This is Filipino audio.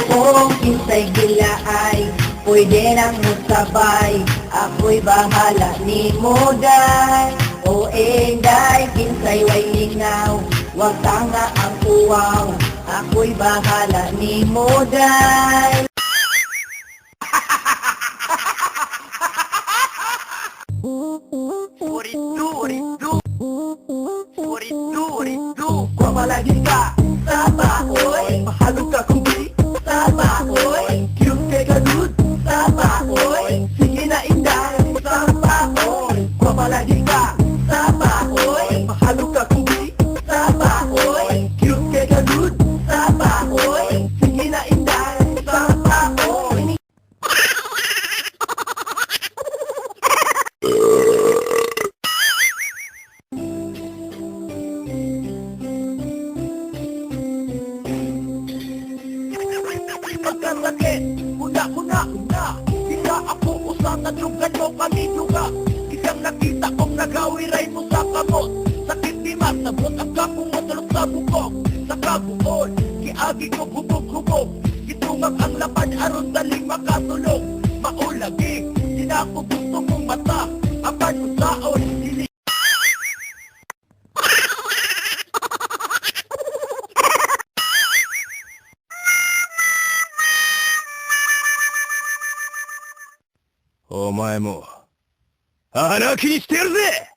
kung kinsay gilaay, pwede nang musabay, ako'y bahala ni mo day. O day, kinsay way lingaw, wag ka nga ang uwaw, ako'y bahala ni mo day. Kwamalagi ka, sama, oy. Mahalog ka kundi, sama, oy. Cute kay kalud, sama, oy. Sige na inday, sama, oy. Kwamalagi ka, sama, oy. Mahalog ka kundi, sama, oy. Cute kay kalud, sama, oy. Sige na inday, sama, oy. Pagkasakit, una, di ka ako usatan, lugan mo kami duga. Isang nakita kong nagawiray mo sa kamot, sakit di masabot ang kapong matulog sa bukok. Sa kabuon, kiagi ko hubog-hubog, itungag ang laman aron daling makatulog. Maulagig, di na ako gusto mong mata, apan mo saon, dili. O前も、穴気にしてやるぜ！